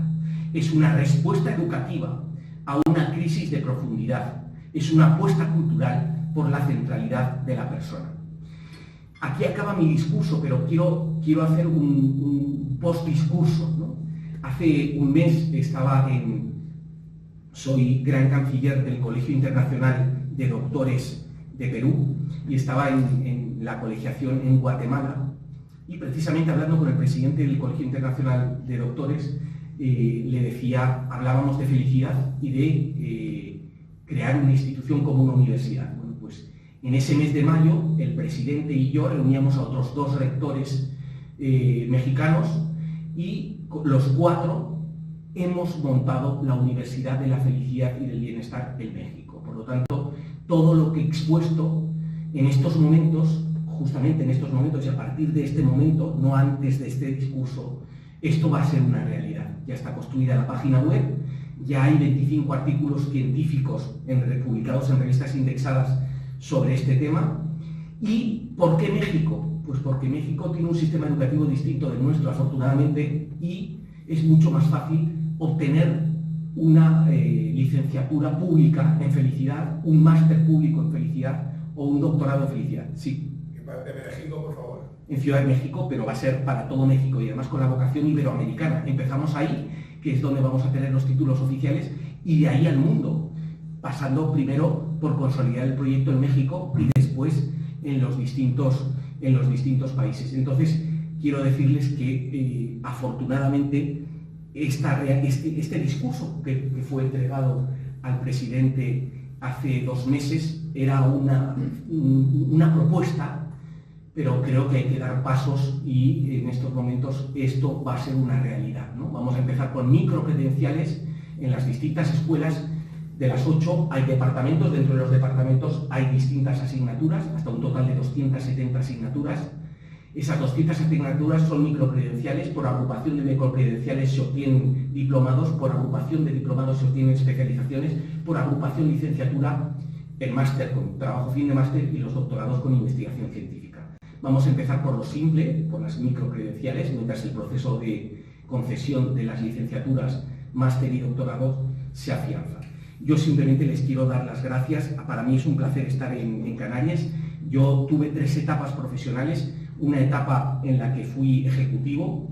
Es una respuesta educativa a una crisis de profundidad. Es una apuesta cultural por la centralidad de la persona. Aquí acaba mi discurso, pero quiero hacer un post-discurso, ¿no? Hace un mes soy gran canciller del Colegio Internacional de Doctores de Perú y estaba en la colegiación en Guatemala y precisamente hablando con el presidente del Colegio Internacional de Doctores le decía, hablábamos de felicidad y de crear una institución como una universidad. Bueno, pues en ese mes de mayo el presidente y yo reuníamos a otros 2 rectores mexicanos y los 4 hemos montado la Universidad de la Felicidad y del Bienestar en México. Por lo tanto, todo lo que he expuesto en estos momentos, justamente en estos momentos y a partir de este momento, no antes de este discurso, esto va a ser una realidad. Ya está construida la página web, ya hay 25 artículos científicos publicados en revistas indexadas sobre este tema. ¿Y por qué México? Pues porque México tiene un sistema educativo distinto del nuestro, afortunadamente, y es mucho más fácil obtener una licenciatura pública en felicidad, un máster público en felicidad o un doctorado en felicidad. Sí. ¿En parte de México, por favor? En Ciudad de México, pero va a ser para todo México y además con la vocación iberoamericana. Empezamos ahí, que es donde vamos a tener los títulos oficiales, y de ahí al mundo, pasando primero por consolidar el proyecto en México y después en los distintos países. Entonces, quiero decirles que afortunadamente este discurso que fue entregado al presidente hace 2 meses era una propuesta, pero creo que hay que dar pasos y en estos momentos esto va a ser una realidad, ¿no? Vamos a empezar con microcredenciales en las distintas escuelas. De las 8 hay departamentos, dentro de los departamentos hay distintas asignaturas, hasta un total de 270 asignaturas. Esas 200 asignaturas son microcredenciales, por agrupación de microcredenciales se obtienen diplomados, por agrupación de diplomados se obtienen especializaciones, por agrupación licenciatura el máster con trabajo fin de máster y los doctorados con investigación científica. Vamos a empezar por lo simple, por las microcredenciales, mientras el proceso de concesión de las licenciaturas, máster y doctorados se afianza. Yo simplemente les quiero dar las gracias. Para mí es un placer estar en Canarias. Yo tuve 3 etapas profesionales, una etapa en la que fui ejecutivo,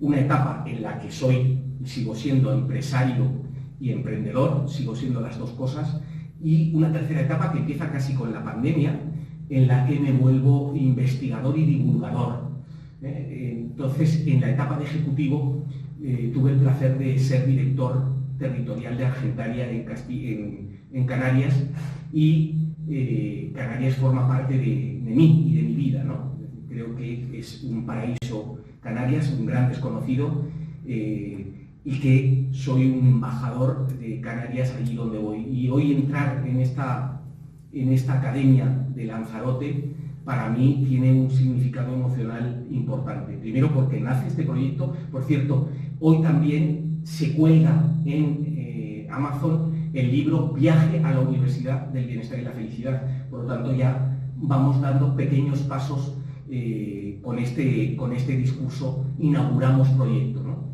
una etapa en la que sigo siendo empresario y emprendedor, sigo siendo las 2 cosas, y una tercera etapa que empieza casi con la pandemia, en la que me vuelvo investigador y divulgador. Entonces, en la etapa de ejecutivo, tuve el placer de ser director territorial de Argentaria en Canarias, y Canarias forma parte de mí y de mi vida, ¿no? Creo que es un paraíso Canarias, un gran desconocido, y que soy un embajador de Canarias allí donde voy. Y hoy entrar en esta academia de Lanzarote para mí tiene un significado emocional importante. Primero porque nace este proyecto. Por cierto, hoy también se cuelga en Amazon el libro Viaje a la Universidad del Bienestar y la Felicidad. Por lo tanto, ya vamos dando pequeños pasos con este discurso. Inauguramos proyecto, ¿no?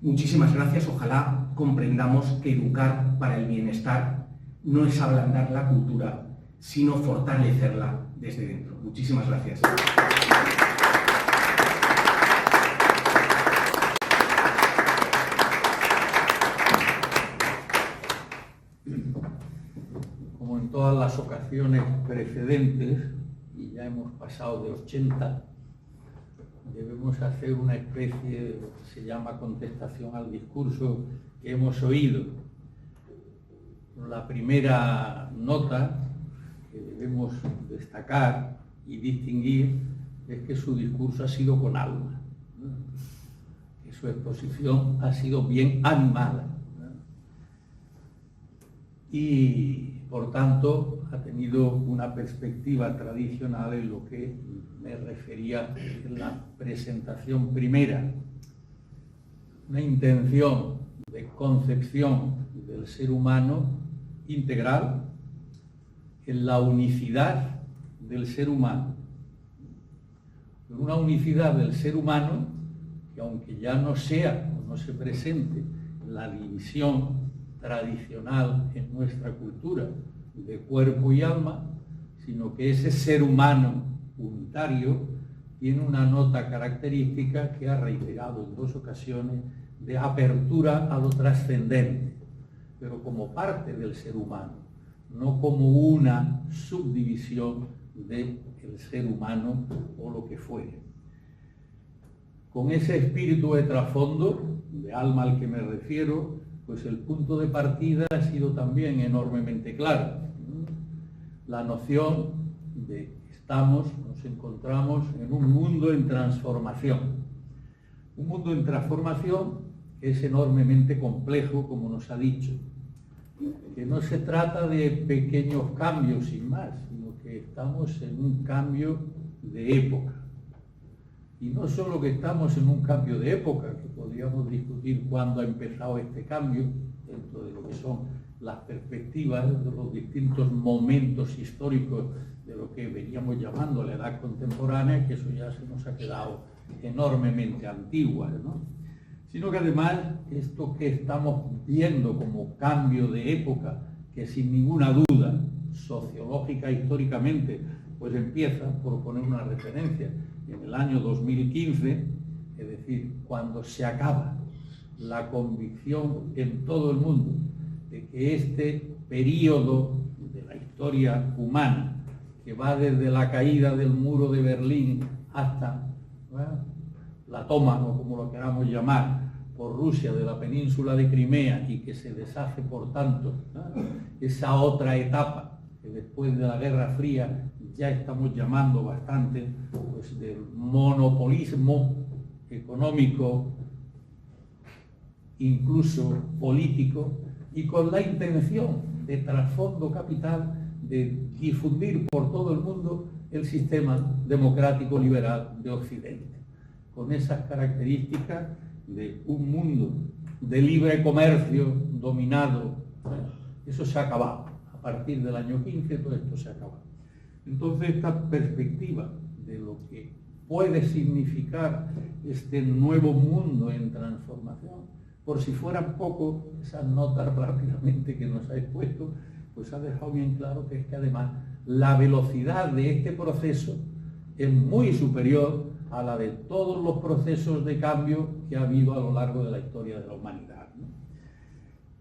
Muchísimas gracias. Ojalá comprendamos que educar para el bienestar no es ablandar la cultura, sino fortalecerla desde dentro. Muchísimas gracias. Como en todas las ocasiones precedentes, y ya hemos pasado de 80, debemos hacer una especie de lo que se llama contestación al discurso que hemos oído. La primera nota que debemos destacar y distinguir es que su discurso ha sido con alma, que su exposición ha sido bien animada, y por tanto ha tenido una perspectiva tradicional en lo que me refería en la presentación primera, una intención de concepción del ser humano integral, en la unicidad del ser humano, una unicidad del ser humano que, aunque ya no sea o no se presente la división tradicional en nuestra cultura de cuerpo y alma, sino que ese ser humano unitario tiene una nota característica que ha reiterado en 2 ocasiones de apertura a lo trascendente, pero como parte del ser humano, no como una subdivisión del ser humano o lo que fuere. Con ese espíritu de trasfondo, de alma al que me refiero, pues el punto de partida ha sido también enormemente claro. La noción de que nos encontramos en un mundo en transformación. Un mundo en transformación que es enormemente complejo, como nos ha dicho. Que no se trata de pequeños cambios sin más, sino que estamos en un cambio de época. Y no solo que estamos en un cambio de época, que podríamos discutir cuándo ha empezado este cambio, dentro de lo que son las perspectivas de los distintos momentos históricos de lo que veníamos llamando la edad contemporánea, que eso ya se nos ha quedado enormemente antigua, ¿no? Sino que además esto que estamos viendo como cambio de época, que sin ninguna duda, sociológica, históricamente, pues empieza, por poner una referencia, en el año 2015, es decir, cuando se acaba la convicción en todo el mundo de que este periodo de la historia humana, que va desde la caída del muro de Berlín hasta la toma, o como lo queramos llamar, por Rusia de la península de Crimea, y que se deshace, por tanto, esa otra etapa que después de la Guerra Fría ya estamos llamando bastante, pues, del monopolismo económico, incluso político, y con la intención de trasfondo capital de difundir por todo el mundo el sistema democrático liberal de Occidente, con esas características de un mundo de libre comercio dominado. Eso se ha acabado. A partir del año 15 todo esto se acaba. Entonces esta perspectiva de lo que puede significar este nuevo mundo en transformación, por si fueran poco, esas notas rápidamente que nos ha expuesto, pues ha dejado bien claro que es que además la velocidad de este proceso es muy superior a la de todos los procesos de cambio que ha habido a lo largo de la historia de la humanidad, ¿no?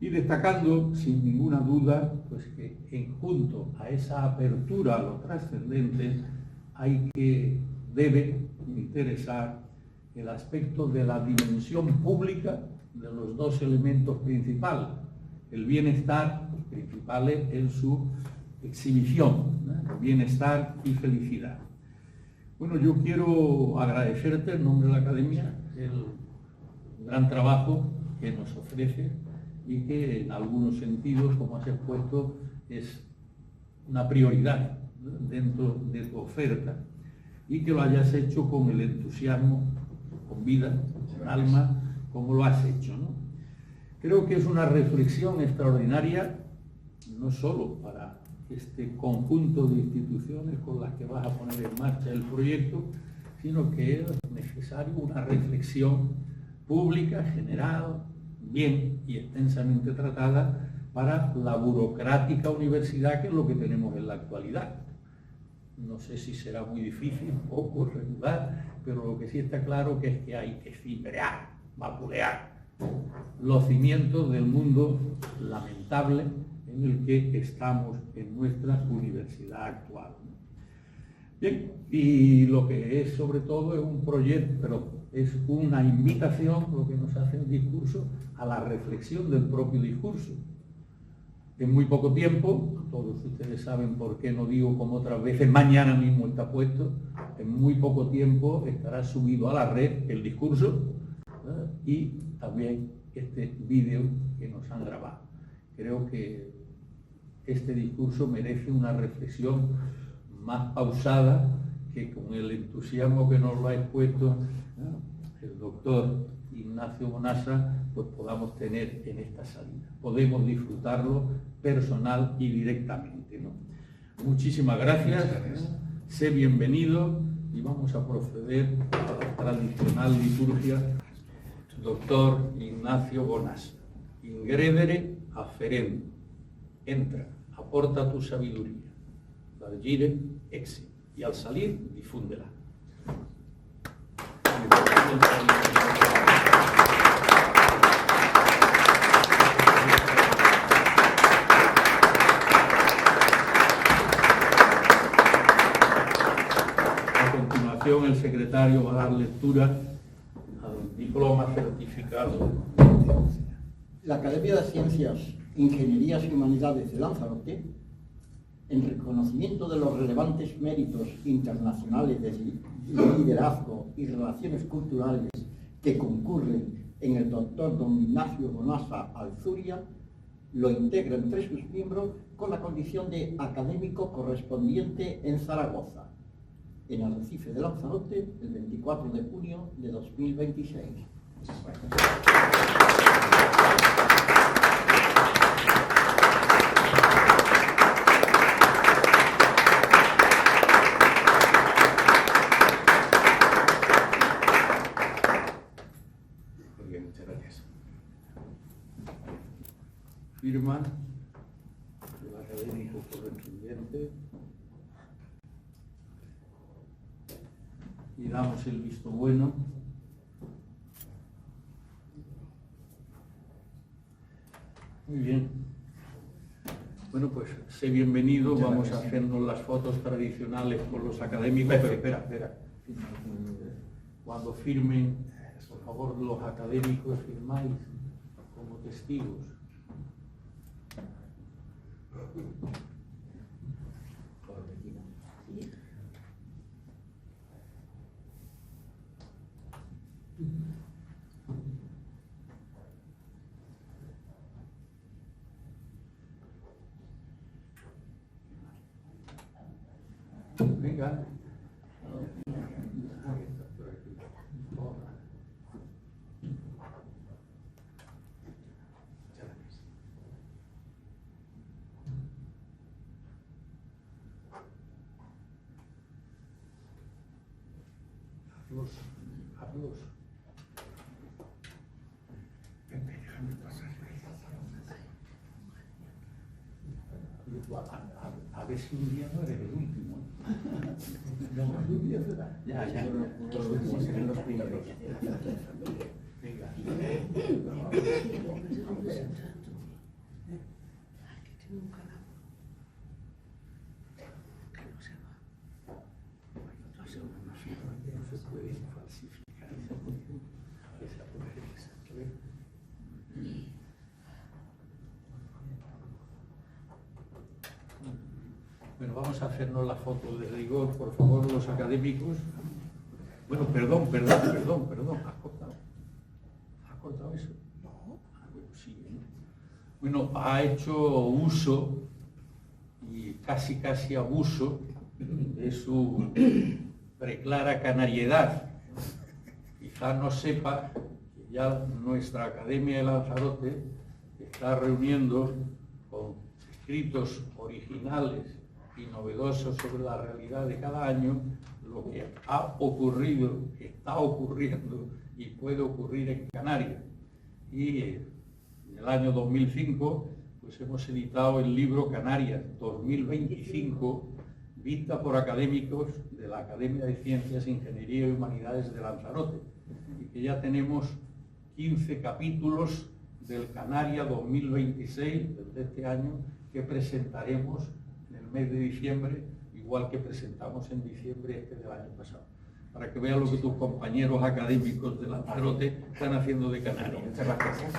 Y destacando, sin ninguna duda, pues que junto a esa apertura a lo trascendente debe interesar el aspecto de la dimensión pública de los dos elementos principales, el bienestar, los principales en su exhibición, ¿no? Bienestar y felicidad. Bueno, yo quiero agradecerte en nombre de la Academia el gran trabajo que nos ofrece y que en algunos sentidos, como has expuesto, es una prioridad, ¿no?, dentro de tu oferta, y que lo hayas hecho con el entusiasmo, con vida, con alma, como lo has hecho, ¿no? Creo que es una reflexión extraordinaria, no solo para este conjunto de instituciones con las que vas a poner en marcha el proyecto, sino que es necesario una reflexión pública, general, bien y extensamente tratada para la burocrática universidad, que es lo que tenemos en la actualidad. No sé si será muy difícil, poco, regular, pero lo que sí está claro que es que hay que cimbrear, vapulear los cimientos del mundo lamentable en el que estamos en nuestra universidad actual. Bien, y lo que es sobre todo es un proyecto, pero es una invitación, lo que nos hace el discurso, a la reflexión del propio discurso. En muy poco tiempo, todos ustedes saben por qué no digo como otras veces, mañana mismo está puesto, en muy poco tiempo estará subido a la red el discurso, y también este vídeo que nos han grabado. Creo que este discurso merece una reflexión más pausada, que con el entusiasmo que nos lo ha expuesto, ¿no?, el doctor Ignacio Bonassa, pues podamos tener en esta salida. Podemos disfrutarlo personal y directamente, ¿no? Muchísimas gracias. Sé bienvenido y vamos a proceder a la tradicional liturgia. Doctor Ignacio Bonassa, ingredere afferendo, entra, aporta tu sabiduría, dal gire exit, y al salir difúndela. A continuación, el secretario va a dar lectura al diploma certificado. La Academia de Ciencias, Ingenierías y Humanidades de Lanzarote, en reconocimiento de los relevantes méritos internacionales de liderazgo y relaciones culturales que concurren en el doctor don Ignacio Bonassa Alzuria, lo integra entre sus miembros con la condición de académico correspondiente en Zaragoza, en Arrecife de Lanzarote, el 24 de junio de 2026. Muy bien, muchas gracias. Firma el académico correspondiente y damos el visto bueno. Muy bien. Bueno, pues sé bienvenido. Muchas vamos gracias. a hacernos las fotos tradicionales con los académicos, pero espera. Cuando firmen, por favor, los académicos firmáis como testigos. Venga. Muchas gracias. Carlos. Carlos. Déjame pasar. A ver si un día no eres el último. Ya. Serán los primeros. Venga. No se puede falsificar. Bueno, vamos a hacernos la foto de rigor, por favor, los académicos. Bueno, perdón. ¿Has cortado eso? No. Bueno, sí. Bueno, ha hecho uso y casi abuso de su preclara canariedad. Quizá no sepa que ya nuestra Academia de Lanzarote está reuniendo con escritos originales y novedosos sobre la realidad de cada año lo que ha ocurrido, está ocurriendo y puede ocurrir en Canarias. Y en el año 2005 pues hemos editado el libro Canarias 2025, vista por académicos de la Academia de Ciencias, Ingeniería y Humanidades de Lanzarote, y que ya tenemos 15 capítulos del Canarias 2026 de este año que presentaremos en el mes de diciembre, igual que presentamos en diciembre este del año pasado, para que vean lo que tus compañeros académicos de Lanzarote están haciendo de Canarias. Muchas gracias.